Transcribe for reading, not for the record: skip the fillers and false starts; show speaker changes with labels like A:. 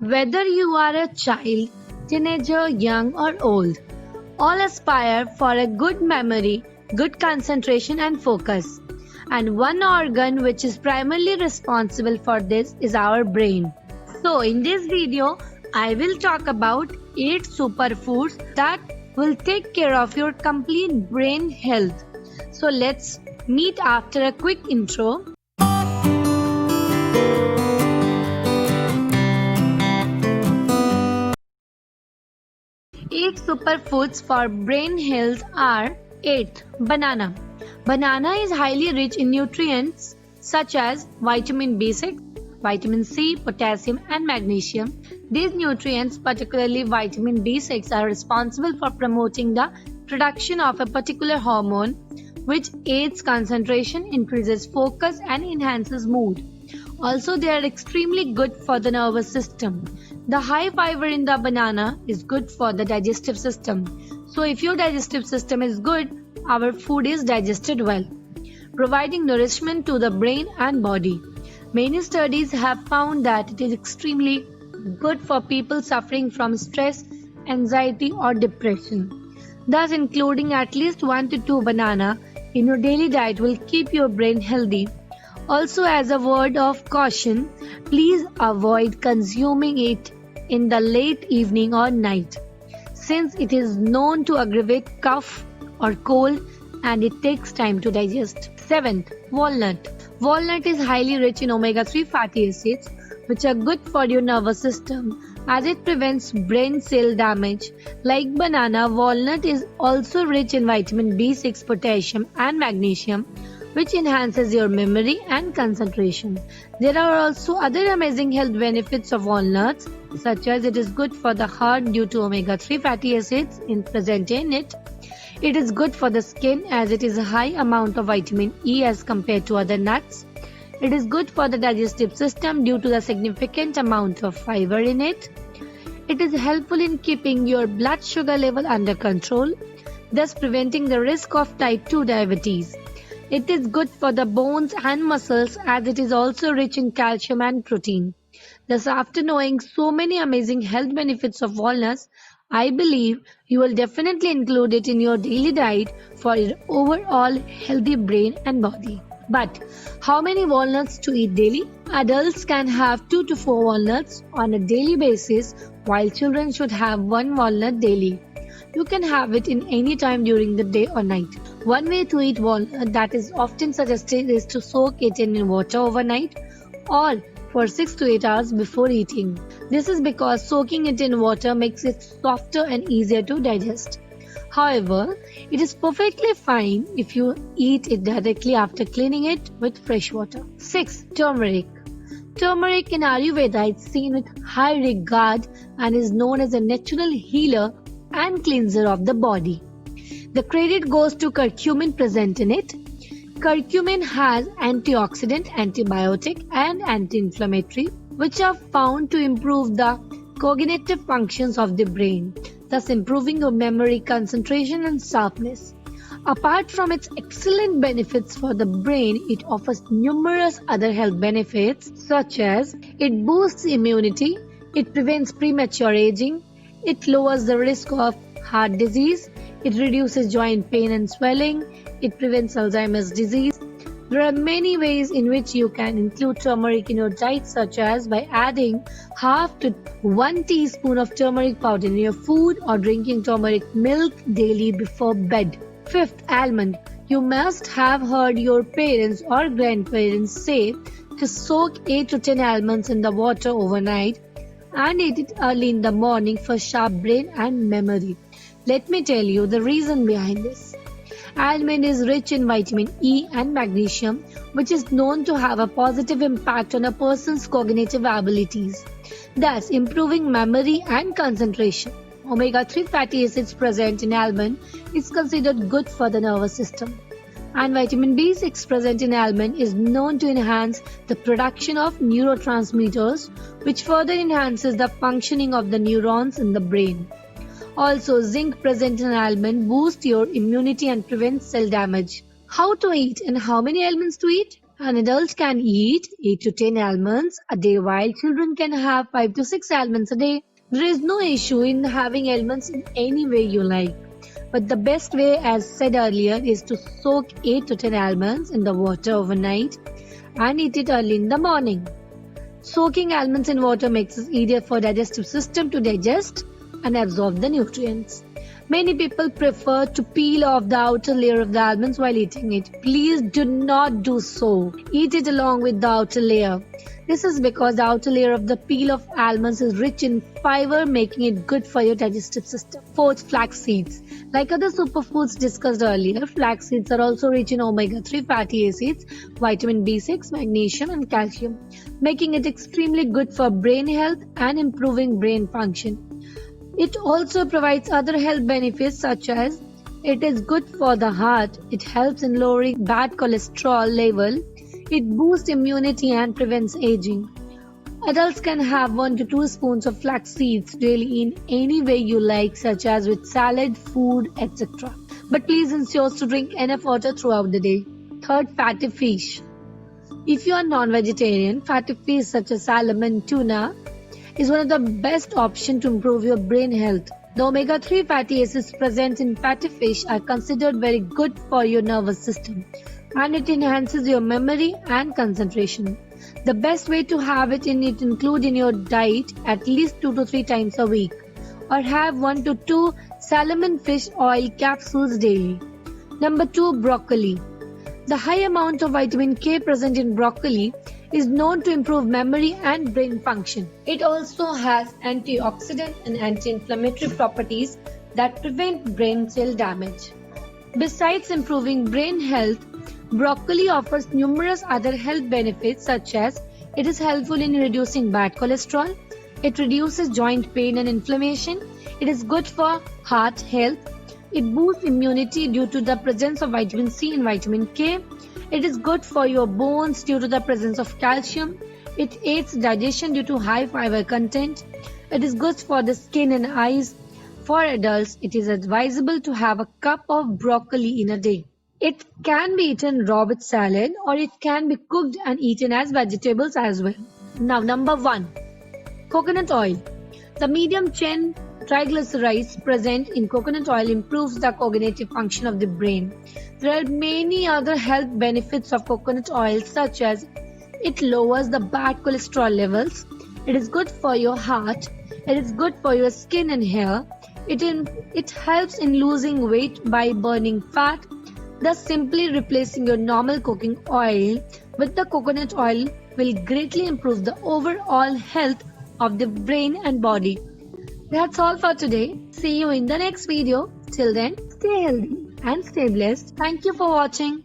A: Whether you are a child, teenager, young, or old, all aspire for a good memory, good concentration, and focus. And one organ which is primarily responsible for this is our brain. So, in this video, I will talk about 8 superfoods that will take care of your complete brain health. So, let's meet after a quick intro. 8 superfoods for brain health are 8. Banana. Banana is highly rich in nutrients such as vitamin B6, vitamin C, potassium and magnesium. These nutrients, particularly vitamin B6, are responsible for promoting the production of a particular hormone which aids concentration, increases focus and enhances mood. Also, they are extremely good for the nervous system. The high fiber in the banana is good for the digestive system. So, if your digestive system is good, our food is digested well, providing nourishment to the brain and body. Many studies have found that it is extremely good for people suffering from stress, anxiety, or depression. Thus, including at least 1 to 2 banana in your daily diet will keep your brain healthy. Also, as a word of caution, please avoid consuming it in the late evening or night, since it is known to aggravate cough or cold and it takes time to digest. 7th, walnut. Walnut is highly rich in omega-3 fatty acids, which are good for your nervous system as it prevents brain cell damage. Like banana, walnut is also rich in vitamin B6, potassium and magnesium, which enhances your memory and concentration. There are also other amazing health benefits of walnuts, such as it is good for the heart due to omega-3 fatty acids present in it. It is good for the skin as it is a high amount of vitamin E as compared to other nuts. It is good for the digestive system due to the significant amount of fiber in it. It is helpful in keeping your blood sugar level under control, thus preventing the risk of type 2 diabetes. It is good for the bones and muscles as it is also rich in calcium and protein. Thus, after knowing so many amazing health benefits of walnuts, I believe you will definitely include it in your daily diet for your overall healthy brain and body. But how many walnuts to eat daily? Adults can have 2 to 4 walnuts on a daily basis, while children should have 1 walnut daily. You can have it in any time during the day or night. One way to eat walnut that is often suggested is to soak it in water overnight or for 6 to 8 hours before eating. This is because soaking it in water makes it softer and easier to digest. However, it is perfectly fine if you eat it directly after cleaning it with fresh water. 6. Turmeric. Turmeric in Ayurveda is seen with high regard and is known as a natural healer and cleanser of the body. The credit goes to curcumin present in it. Curcumin has antioxidant, antibiotic and anti-inflammatory, which are found to improve the cognitive functions of the brain, thus improving your memory, concentration and sharpness. Apart from its excellent benefits for the brain, it offers numerous other health benefits such as it boosts immunity, it prevents premature aging, it lowers the risk of heart disease, it reduces joint pain and swelling, it prevents Alzheimer's disease. There are many ways in which you can include turmeric in your diet, such as by adding half to 1 teaspoon of turmeric powder in your food or drinking turmeric milk daily before bed. 5th, almond. You must have heard your parents or grandparents say to soak 8 to 10 almonds in the water overnight and eat it early in the morning for sharp brain and memory. Let me tell you the reason behind this. Almond is rich in vitamin E and magnesium, which is known to have a positive impact on a person's cognitive abilities, thus improving memory and concentration. Omega-3 fatty acids present in almond is considered good for the nervous system. And vitamin B6 present in almond is known to enhance the production of neurotransmitters, which further enhances the functioning of the neurons in the brain. Also, zinc present in almond boosts your immunity and prevents cell damage. How to eat and how many almonds to eat? An adult can eat 8 to 10 almonds a day while children can have 5 to 6 almonds a day. There is no issue in having almonds in any way you like. But the best way, as said earlier, is to soak 8 to 10 almonds in the water overnight and eat it early in the morning. Soaking almonds in water makes it easier for digestive system to digest and absorb the nutrients. Many people prefer to peel off the outer layer of the almonds while eating it. Please do not do so. Eat it along with the outer layer. This is because the outer layer of the peel of almonds is rich in fiber, making it good for your digestive system. Fourth, flax seeds. Like other superfoods discussed earlier, flax seeds are also rich in omega-3 fatty acids, vitamin B6, magnesium and calcium, making it extremely good for brain health and improving brain function. It also provides other health benefits such as it is good for the heart, it helps in lowering bad cholesterol level, it boosts immunity and prevents aging. Adults can have 1 to 2 spoons of flax seeds daily in any way you like, such as with salad, food, etc. But please ensure to drink enough water throughout the day. Third, fatty fish. If you are non-vegetarian, fatty fish such as salmon, tuna is one of the best options to improve your brain health. The omega-3 fatty acids present in fatty fish are considered very good for your nervous system, and it enhances your memory and concentration. The best way to have it include in your diet at least 2 to 3 times a week, or have 1 to 2 salmon fish oil capsules daily. Number 2, broccoli. The high amount of vitamin K present in broccoli is known to improve memory and brain function. It also has antioxidant and anti-inflammatory properties that prevent brain cell damage. Besides improving brain health, broccoli offers numerous other health benefits such as it is helpful in reducing bad cholesterol, it reduces joint pain and inflammation, it is good for heart health, it boosts immunity due to the presence of vitamin C and vitamin K, it is good for your bones due to the presence of calcium, it aids digestion due to high fiber content, it is good for the skin and eyes. For adults, it is advisable to have a cup of broccoli in a day. It can be eaten raw with salad or it can be cooked and eaten as vegetables as well. Now, number 1, coconut oil. The medium chain triglycerides present in coconut oil improves the cognitive function of the brain. There are many other health benefits of coconut oil such as it lowers the bad cholesterol levels, it is good for your heart, it is good for your skin and hair, it helps in losing weight by burning fat. Thus, simply replacing your normal cooking oil with the coconut oil will greatly improve the overall health of the brain and body. That's all for today. See you in the next video. Till then, stay healthy and stay blessed. Thank you for watching.